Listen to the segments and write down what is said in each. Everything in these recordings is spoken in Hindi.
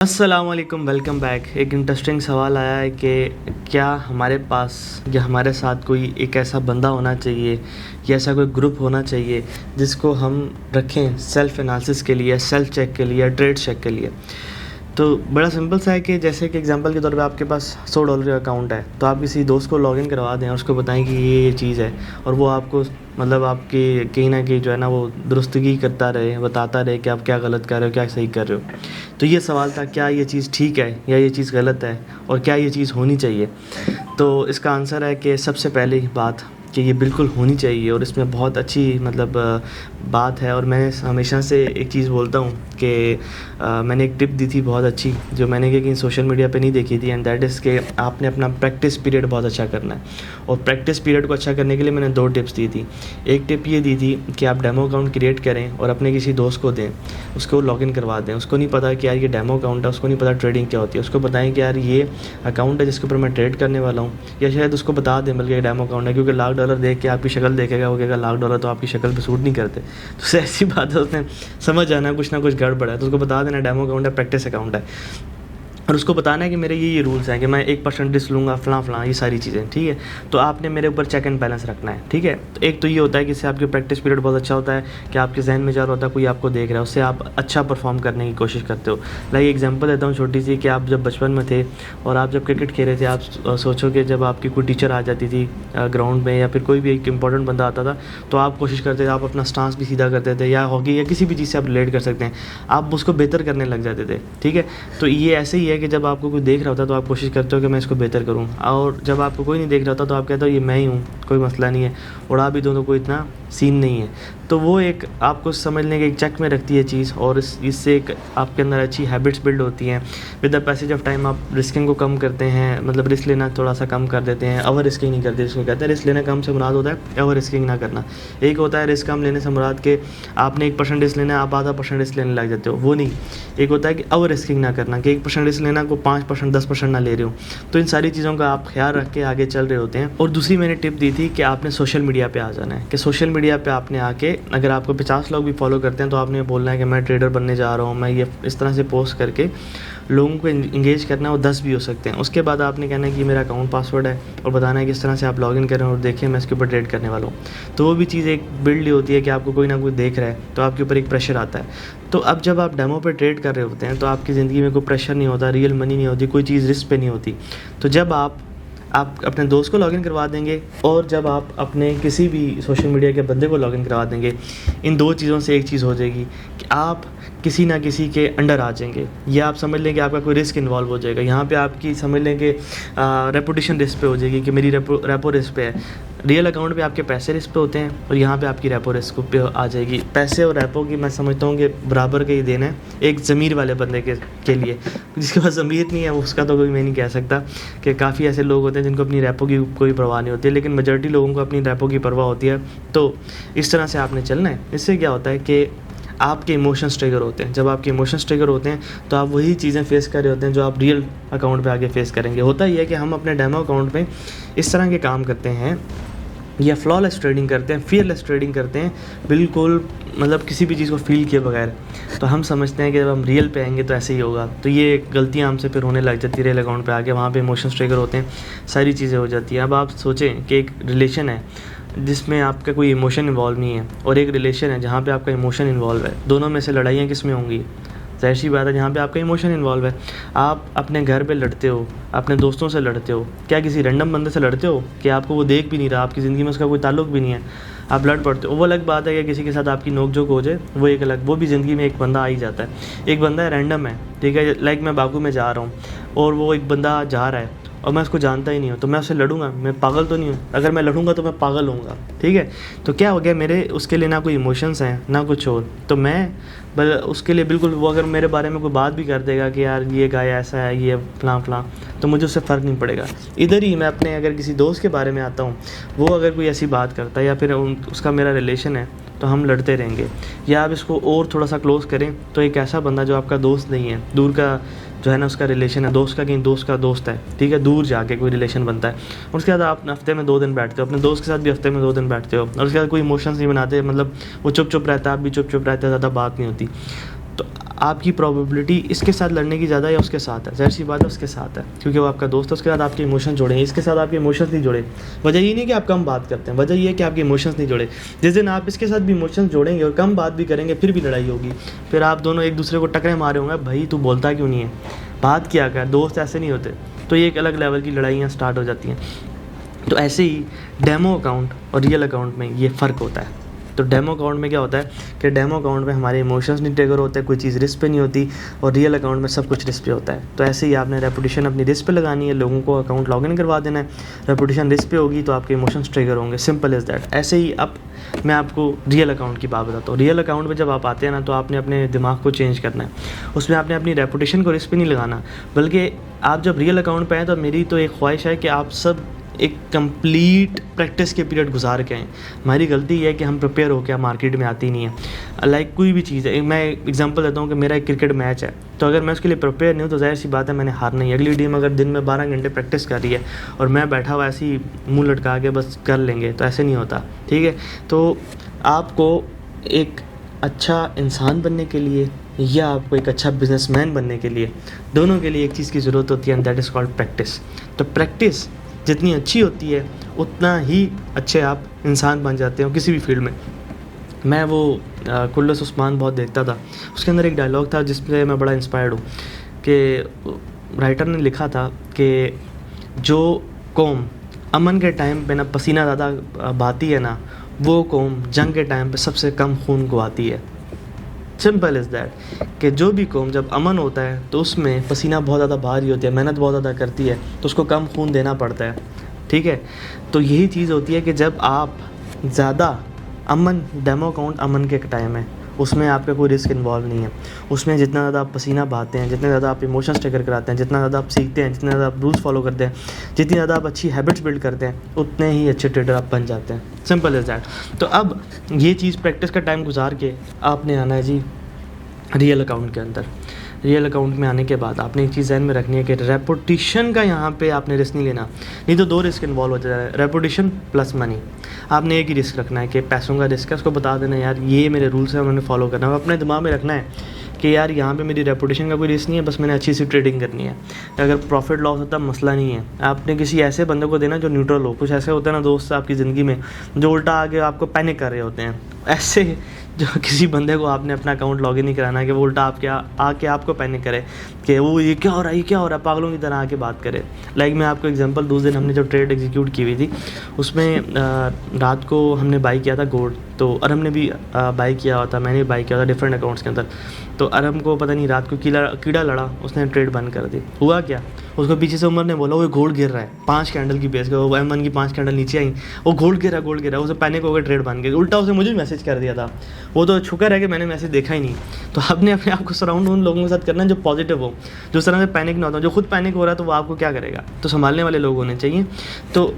अस्सलामुअलैकुम, वेलकम बैक। एक इंटरेस्टिंग सवाल आया है कि क्या हमारे पास या हमारे साथ कोई एक ऐसा बंदा होना चाहिए या ऐसा कोई ग्रुप होना चाहिए जिसको हम रखें सेल्फ़ एनालिसिस के लिए, सेल्फ़ चेक के लिए, ट्रेड चेक के लिए। तो बड़ा सिंपल सा है कि जैसे कि एग्जांपल के तौर पे आपके पास $100 का अकाउंट है, तो आप किसी दोस्त को लॉगिन करवा दें और उसको बताएं कि ये चीज़ है, और वो आपको मतलब आपकी कहीं ना कहीं जो है ना वो दुरुस्तगी करता रहे, बताता रहे कि आप क्या गलत कर रहे हो, क्या सही कर रहे हो। तो ये सवाल था, क्या ये चीज़ ठीक है या ये चीज़ गलत है, और क्या ये चीज़ होनी चाहिए। तो इसका आंसर है कि सबसे पहली बात कि ये बिल्कुल होनी चाहिए, और इसमें बहुत अच्छी मतलब बात है। और मैं हमेशा से एक चीज़ बोलता हूँ कि मैंने एक टिप दी थी बहुत अच्छी, जो मैंने कहीं सोशल मीडिया पे नहीं देखी थी, एंड दैट इज़ कि आपने अपना प्रैक्टिस पीरियड बहुत अच्छा करना है। और प्रैक्टिस पीरियड को अच्छा करने के लिए मैंने 2 टिप्स दी थी। एक टिप ये दी थी कि आप डेमो अकाउंट क्रिएट करें और अपने किसी दोस्त को दें, उसको लॉगिन करवा दें। उसको नहीं पता कि यार ये डेमो अकाउंट है, उसको नहीं पता ट्रेडिंग क्या होती है, उसको बताएं कि यार ये अकाउंट है जिसके ऊपर मैं ट्रेड करने वाला हूँ, या शायद उसको बता दें बल्कि डेमो अकाउंट है, क्योंकि $1,00,000 देख के आपकी शक्ल देखेगा, वो कहेगा $1,00,000 तो आपकी शक्ल पे सूट नहीं करते। तो ऐसी बात है, उसने समझ जाना कुछ ना कुछ गड़बड़ है, तो उसको बता देना डेमो अकाउंट है, प्रैक्टिस अकाउंट है, और उसको बताना है कि मेरे ये रूल्स हैं कि मैं 1% रिस्क लूँगा, फ़लाँ ये सारी चीज़ें, ठीक है। तो आपने मेरे ऊपर चेक एंड बैलेंस रखना है, ठीक है। तो एक तो ये होता है कि इससे आपकी प्रैक्टिस पीरियड बहुत अच्छा होता है कि आपके जहन में चल रहा होता है कोई आपको देख रहा है, उससे आप अच्छा परफॉर्म करने की कोशिश करते हो। लाइक एग्जांपल देता हूँ छोटी सी, कि आप जब बचपन में थे और आप जब क्रिकेट खेल रहे थे, आप सोचो कि जब आपकी कोई टीचर आ जाती थी ग्राउंड में, या फिर कोई भी एक इंपॉर्टेंट बंदा आता था, तो आप कोशिश करते थे, आप अपना स्टांस भी सीधा करते थे, या हॉकी या किसी भी चीज़ से आप रिलेट कर सकते हैं, आप उसको बेहतर करने लग जाते थे, ठीक है। तो ये ऐसे ही है कि जब आपको कोई देख रहा होता है तो आप कोशिश करते हो कि मैं इसको बेहतर करूं, और जब आपको कोई नहीं देख रहा होता तो आप कहते हो ये मैं ही हूं, कोई मसला नहीं है, उड़ा भी दूं तो कोई इतना सीन नहीं है। तो वो एक आपको समझने के एक चेक में रखती है चीज़, और इससे एक आपके अंदर अच्छी हैबिट्स बिल्ड होती हैं। With the passage of time आप रिस्किंग को कम करते हैं, मतलब रिस्क लेना थोड़ा सा कम कर देते हैं, ओवर रिस्किंग नहीं करते। इसको कहते हैं रिस्क लेना कम से मुराद होता है ओवर रिस्किंग ना करना। एक होता है रिस्क कम लेने से मुराद के आपने 1% रिस्क लेना है, आप आधा % रिस्क लेने लग जाते हो, वो नहीं। एक होता है कि ओवर रिस्किंग ना करना, कि 1% रिस्क लेना को 5% 10% ना ले रहे हो। तो इन सारी चीज़ों का आप ख्याल रख के आगे चल रहे होते हैं। और दूसरी मैंने टिप दी थी कि आपने सोशल मीडिया पे आ जाना है, कि सोशल मीडिया पे आपने आके, अगर आपको 50 लोग भी फॉलो करते हैं, तो आपने बोलना है कि मैं ट्रेडर बनने जा रहा हूँ, मैं ये इस तरह से पोस्ट करके लोगों को इंगेज करना है। वो 10 भी हो सकते हैं। उसके बाद आपने कहना है कि मेरा अकाउंट पासवर्ड है, और बताना है कि इस तरह से आप लॉगिन करें और देखिए मैं इसके ऊपर ट्रेड करने वाला हूँ। तो वो भी चीज़ एक बिल्ड होती है कि आपको कोई ना कोई देख रहा है, तो आपके ऊपर एक प्रेशर आता है। तो अब जब आप डेमो पे ट्रेड कर रहे होते हैं, तो आपकी ज़िंदगी में कोई प्रेशर नहीं होता, रियल मनी नहीं होती, कोई चीज़ रिस्क पे नहीं होती। तो जब आप अपने दोस्त को लॉगिन करवा देंगे, और जब आप अपने किसी भी सोशल मीडिया के बंदे को लॉगिन करवा देंगे, इन 2 चीज़ों से एक चीज़ हो जाएगी कि आप किसी ना किसी के अंडर आ जाएंगे, या आप समझ लें कि आपका कोई रिस्क इन्वॉल्व हो जाएगा। यहाँ पे आपकी समझ लें कि रेपुटेशन रिस्क पे हो जाएगी, कि मेरी रेपो रिस्क पे है। रियल अकाउंट पे आपके पैसे रिस्क पे होते हैं, और यहाँ पे आपकी रेपो रिस्क पे आ जाएगी। पैसे और रेपो की मैं समझता हूँ कि बराबर का ही देना है एक ज़मीर वाले बंदे के लिए। जिसके पास ज़मीर नहीं है उसका तो कोई मैं नहीं कह सकता, कि काफ़ी ऐसे लोग होते हैं जिनको अपनी रेपो की कोई परवाह नहीं होती है, लेकिन मेजॉरिटी लोगों को अपनी रेपो की परवाह होती है। तो इस तरह से आपने चलना है। इससे क्या होता है कि आपके इमोशंस ट्रिगर होते हैं। जब आपके इमोशंस ट्रिगर होते हैं, तो आप वही चीज़ें फेस कर रहे होते हैं जो आप रियल अकाउंट पे आगे फेस करेंगे। होता ही है कि हम अपने डेमो अकाउंट पे इस तरह के काम करते हैं, या फ्लॉलेस ट्रेडिंग करते हैं, फियरलेस ट्रेडिंग करते हैं, बिल्कुल मतलब किसी भी चीज़ को फील किए बगैर। तो हम समझते हैं कि जब हम रियल पे आएंगे तो ऐसे ही होगा। तो ये गलतियाँ हमसे फिर होने लग जाती है रियल अकाउंट पे आके। वहाँ पे इमोशंस ट्रिगर होते हैं, सारी चीज़ें हो जाती हैं। अब आप सोचें कि एक रिलेशन है जिसमें आपका कोई इमोशन इन्वॉल्व नहीं है, और एक रिलेशन है जहाँ पे आपका इमोशन इन्वॉल्व है। दोनों में से लड़ाइयाँ किस में होंगी? ज़ाहिर सी बात है जहाँ पे आपका इमोशन इन्वॉल्व है। आप अपने घर पे लड़ते हो, अपने दोस्तों से लड़ते हो, क्या किसी रैंडम बंदे से लड़ते हो कि आपको वो देख भी नहीं रहा, आपकी ज़िंदगी में उसका कोई ताल्लुक भी नहीं है, आप लड़ पड़ते हो। वो अलग बात है कि किसी के साथ आपकी नोक झोंक हो जाए, वो एक अलग, वो भी ज़िंदगी में एक बंदा आ ही जाता है। एक बंदा है रैंडम है, ठीक है। लाइक मैं बागू में जा रहा हूँ और वो एक बंदा जा रहा है और मैं उसको जानता ही नहीं हूँ, तो मैं उससे लड़ूंगा? मैं पागल तो नहीं हूँ? अगर मैं लड़ूंगा तो मैं पागल होऊंगा, ठीक है। तो क्या हो गया, मेरे उसके लिए ना कोई इमोशंस हैं ना कुछ और। तो मैं उसके लिए बिल्कुल, वो अगर मेरे बारे में कोई बात भी कर देगा कि यार ये गाय ऐसा है, ये फलां फलां, तो मुझे उससे फ़र्क नहीं पड़ेगा। इधर ही मैं अपने अगर किसी दोस्त के बारे में आता हूँ, वो अगर कोई ऐसी बात करता है या फिर उसका मेरा रिलेशन है, तो हम लड़ते रहेंगे। या आप इसको और थोड़ा सा क्लोज़ करें, तो एक ऐसा बंदा जो आपका दोस्त नहीं है, दूर का जो है ना उसका रिलेशन है, दोस्त का कहीं दोस्त का दोस्त है, ठीक है, दूर जाके कोई रिलेशन बनता है। और उसके बाद आप हफ्ते में 2 दिन बैठते हो, अपने दोस्त के साथ भी हफ्ते में 2 दिन बैठते हो, और उसके बाद कोई इमोशंस नहीं बनाते, मतलब वो चुप चुप रहता है, आप भी चुप चुप रहते हो, ज़्यादा बात नहीं होती। तो आपकी प्रोबेबिलिटी इसके साथ लड़ने की ज़्यादा या उसके साथ है? ज़ाहिर सी बात है उसके साथ है, क्योंकि वो आपका दोस्त है, उसके साथ आपके इमोशन जुड़े हैं। इसके साथ आपके इमोशंस नहीं जुड़े। वजह ये नहीं कि आप कम बात करते हैं, वजह ये है कि आपके इमोशंस नहीं जुड़े। जिस दिन आप इसके साथ भी इमोशंस जोड़ेंगे और कम बात भी करेंगे, फिर भी लड़ाई होगी। फिर आप दोनों एक दूसरे को टकरे मारे होंगे, भाई तू बोलता क्यों नहीं है, बात क्या कर, दोस्त ऐसे नहीं होते। तो ये एक अलग लेवल की लड़ाइयाँ स्टार्ट हो जाती हैं। तो ऐसे ही डेमो अकाउंट और रियल अकाउंट में ये फ़र्क होता है। तो डेमो अकाउंट में क्या होता है कि डेमो अकाउंट में हमारे इमोशंस नहीं ट्रिगर होते, कोई चीज़ रिस्क पे नहीं होती, और रियल अकाउंट में सब कुछ रिस्क पे होता है। तो ऐसे ही आपने रेपुटेशन अपनी रिस्क पे लगानी है, लोगों को अकाउंट लॉगिन करवा देना है। रेपुटेशन रिस्क पे होगी तो आपके इमोशंस ट्रिगर होंगे, सिंपल इज़ दैट। ऐसे ही अब मैं आपको रियल अकाउंट की बात बताता हूँ। रियल अकाउंट में जब आप आते हैं ना, तो आपने अपने दिमाग को चेंज करना है। उसमें आपने अपनी रेपुटेशन को रिस्क पे नहीं लगाना, बल्कि आप जब रियल अकाउंट पे आएँ तो मेरी तो एक ख्वाहिश है कि आप सब एक कंप्लीट प्रैक्टिस के पीरियड गुजार के आएँ। हमारी गलती ये है कि हम प्रिपेयर होकर मार्केट में आती नहीं है। लाइक कोई भी चीज़ है, मैं एग्जांपल देता हूँ कि मेरा एक क्रिकेट मैच है, तो अगर मैं उसके लिए प्रिपेयर नहीं हूँ तो ज़ाहिर सी बात है मैंने हारना ही। अगली टीम अगर दिन में 12 घंटे प्रैक्टिस कर रही है और मैं बैठा हुआ ऐसे ही मुँह लटका के बस कर लेंगे, तो ऐसे नहीं होता, ठीक है। तो आपको एक अच्छा इंसान बनने के लिए या आपको एक अच्छा बिजनेसमैन बनने के लिए, दोनों के लिए एक चीज़ की ज़रूरत होती है, and that is called practice. तो प्रैक्टिस जितनी अच्छी होती है उतना ही अच्छे आप इंसान बन जाते हो किसी भी फील्ड में। मैं वो कुल्लस उस्मान बहुत देखता था, उसके अंदर एक डायलॉग था जिससे मैं बड़ा इंस्पायर्ड हूँ कि राइटर ने लिखा था कि जो कौम अमन के टाइम पे ना पसीना ज़्यादा बहाती है ना, वो कौम जंग के टाइम पे सबसे कम खून गवाती है। सिंपल इज़ दैट कि जो भी कौम जब अमन होता है तो उसमें पसीना बहुत ज़्यादा भारी होती है, मेहनत बहुत ज़्यादा करती है, तो उसको कम खून देना पड़ता है, ठीक है। तो यही चीज़ होती है कि जब आप ज़्यादा अमन, डेमो अकाउंट अमन के टाइम है, उसमें आपका कोई रिस्क इन्वॉल्व नहीं है। उसमें जितना ज़्यादा आप पसीना बहाते हैं, जितने ज़्यादा आप इमोशंस ट्रिगर कराते हैं, जितना ज़्यादा आप सीखते हैं, जितना ज़्यादा आप रूल्स फॉलो करते हैं, जितनी ज़्यादा आप अच्छी हैबिट्स बिल्ड करते हैं, उतने ही अच्छे ट्रेडर आप बन जाते हैं। Simple is that. तो अब ये चीज़ प्रैक्टिस का टाइम गुजार के आपने आना है जी रियल अकाउंट के अंदर। रियल अकाउंट में आने के बाद आपने एक चीज़ ध्यान में रखनी है कि रेपुटेशन का यहाँ पे आपने रिस्क नहीं लेना, नहीं तो 2 रिस्क इन्वॉल्व हो जाए, रेपुटेशन प्लस मनी। आपने एक ही रिस्क रखना है कि पैसों का रिस्क है, उसको बता देना यार ये मेरे रूल्स हैं, उन्होंने फॉलो करना है। अपने दिमाग में रखना है कि यार यहाँ पे मेरी रेपुटेशन का कोई रिस्क नहीं है, बस मैंने अच्छी सी ट्रेडिंग करनी है। अगर प्रॉफिट लॉस होता है मसला नहीं है, आपने किसी ऐसे बंदे को देना जो न्यूट्रल हो। कुछ ऐसे होते हैं ना दोस्त आपकी ज़िंदगी में जो उल्टा आगे आपको पैनिक कर रहे होते हैं, ऐसे जो किसी बंदे को आपने अपना अकाउंट लॉगिन नहीं कराना है कि वो उल्टा आपके आके आपको पैनिक करे कि वो ये क्या हो रहा है, ये क्या हो रहा है, पागलों की तरह आके बात करे। लाइक मैं आपको एग्जांपल दूँ, दिन हमने जो ट्रेड एग्जीक्यूट की हुई थी उसमें रात को हमने बाई किया था गोल्ड, तो अरम ने भी बाई किया हुआ था, मैंने भी बाई किया था डिफरेंट अकाउंट्स के अंदर। तो अरम को पता नहीं रात को कीड़ा लड़ा, उसने ट्रेड बंद कर दी। हुआ क्या, उसको पीछे से उमर ने बोला वो गोल्ड गिर रहा है, 5 कैंडल की बेस के, वो M1 की 5 कैंडल नीचे आई, वो गोल्ड गिरा, उसे पैनिक होकर ट्रेड बंद गई। उल्टा उसे मुझे मैसेज कर दिया था, वो तो शुक्र है कि मैंने मैसेज देखा ही नहीं। तो आपने अपने आप को सराउंड उन लोगों के साथ करना है जो पॉजिटिव हो, जो इस तरह से पैनिक ना होता। जो खुद पैनिक हो रहा है तो वो आपको क्या करेगा, तो संभालने वाले लोग होने चाहिए। तो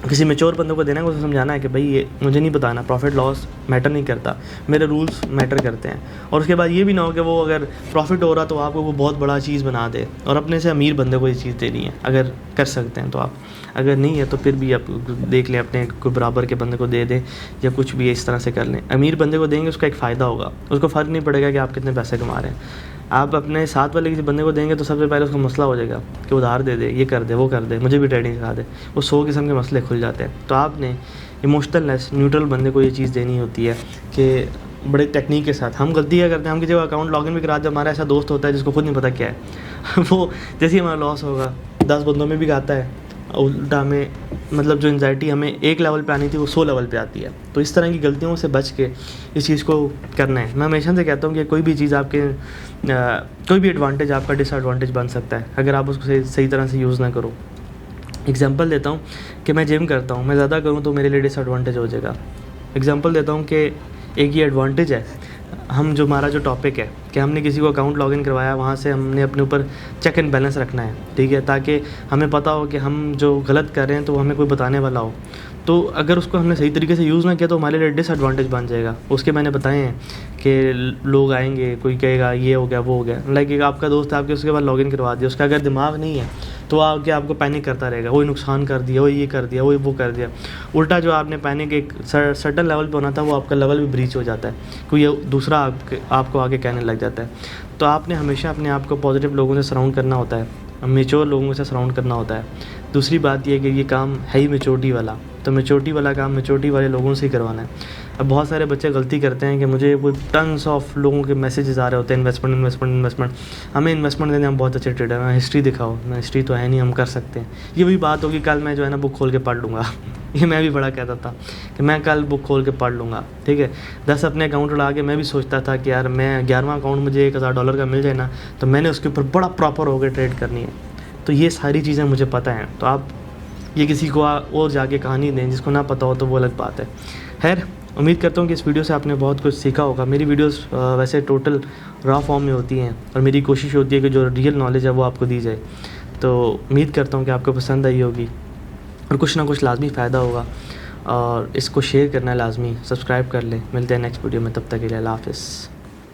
किसी मैच्योर बंदों को देना है, उसे समझाना है कि भाई ये मुझे नहीं बताना, प्रॉफिट लॉस मैटर नहीं करता, मेरे रूल्स मैटर करते हैं। और उसके बाद ये भी ना हो कि वो अगर प्रॉफिट हो रहा तो आपको वो बहुत बड़ा चीज़ बना दे और अपने से अमीर बंदे को ये चीज़ देनी है। अगर कर सकते हैं तो आप, अगर नहीं है तो फिर भी आप देख लें, अपने कोई बराबर के बंदे को दे दें या कुछ भी इस तरह से कर लें। अमीर बंदे को देंगे उसका एक फ़ायदा होगा, उसको फ़र्क नहीं पड़ेगा कि आप कितने पैसे कमा रहे हैं। आप अपने साथ वाले किसी बंदे को देंगे तो सबसे पहले उसका मसला हो जाएगा कि उधार दे दे, ये कर दे, वो कर दे, मुझे भी ट्रेडिंग सिखा दे, वो 100 किस्म के मसले खुल जाते हैं। तो आपने इमोशनलनेस, न्यूट्रल बंदे को ये चीज़ देनी होती है कि बड़े टेक्निक के साथ। हम गलती क्या करते हैं, हम किसी को अकाउंट लॉगिन भी करा, जब हमारा ऐसा दोस्त होता है जिसको खुद नहीं पता क्या है वो जैसे ही हमारा लॉस होगा 10 बंदों में भी आता है, उल्टा हमें मतलब जो एंजाइटी हमें 1 लेवल पे आनी थी वो 100 लेवल पे आती है। तो इस तरह की गलतियों से बच के इस चीज़ को करना है। मैं हमेशा से कहता हूँ कि कोई भी चीज़ आपके कोई भी एडवांटेज आपका डिसएडवांटेज बन सकता है अगर आप उसको सही तरह से यूज़ ना करो। एग्जांपल देता हूँ कि मैं जिम करता हूँ, मैं ज़्यादा करूँ तो मेरे लिए डिसएडवांटेज हो जाएगा। एग्जांपल देता हूँ कि एक ये एडवांटेज है, हम जो हमारा जो टॉपिक है कि हमने किसी को अकाउंट लॉगिन करवाया, वहाँ से हमने अपने ऊपर चेक एंड बैलेंस रखना है, ठीक है, ताकि हमें पता हो कि हम जो गलत कर रहे हैं तो हमें कोई बताने वाला हो। तो अगर उसको हमने सही तरीके से यूज़ ना किया तो हमारे लिए डिसएडवांटेज बन जाएगा। उसके मैंने बताए हैं कि लोग आएंगे, कोई कहेगा ये हो गया वो हो गया। लाइक एक आपका दोस्त है, आपके उसके बाद लॉगिन करवा दिया, उसका अगर दिमाग नहीं है तो आगे आपको पैनिक करता रहेगा, वही नुकसान कर दिया, वही ये कर दिया, वही वो कर दिया। उल्टा जो आपने पैनिक एक सर्टन लेवल पे होना था, वो आपका लेवल भी ब्रीच हो जाता है, क्योंकि ये दूसरा आपको आगे कहने लग जाता है। तो आपने हमेशा अपने आप को पॉजिटिव लोगों से सराउंड करना होता है, मेच्योर लोगों से सराउंड करना होता है। दूसरी बात ये कि ये काम है ही मेच्योरिटी वाला, तो मेच्योरिटी वाला काम मेच्योरिटी वाले लोगों से ही करवाना है। अब बहुत सारे बच्चे गलती करते हैं कि मुझे वो टन्स ऑफ लोगों के मैसेजेस आ रहे होते हैं, इन्वेस्टमेंट, हमें इन्वेस्टमेंट देने हम बहुत अच्छे ट्रेडर हैं, हिस्ट्री दिखाओ, ना हिस्ट्री तो है नहीं, हम कर सकते हैं। ये वही बात होगी, कल मैं जो है ना बुक खोल के पढ़ लूँगा ये मैं भी बड़ा कहता था कि मैं कल बुक खोल के पढ़ लूँगा, ठीक है। 10 अपने अकाउंट उड़ा के मैं भी सोचता था कि यार मैं 11वां अकाउंट मुझे $1000 का मिल जाए ना, तो मैंने उसके ऊपर बड़ा प्रॉपर होकर ट्रेड करनी है। तो ये सारी चीज़ें मुझे पता हैं। तो आप ये किसी को और जाके कहानी दें, जिसको ना पता हो तो वो अलग बात है। खैर, उम्मीद करता हूँ कि इस वीडियो से आपने बहुत कुछ सीखा होगा। मेरी वीडियोस वैसे टोटल रॉ फॉर्म में होती हैं, और मेरी कोशिश होती है कि जो रियल नॉलेज है वो आपको दी जाए। तो उम्मीद करता हूँ कि आपको पसंद आई होगी और कुछ ना कुछ लाजमी फ़ायदा होगा, और इसको शेयर करना है लाजमी, सब्सक्राइब कर लें। मिलते हैं नेक्स्ट वीडियो में, तब तक के लिए अल्लाह हाफ़िज़।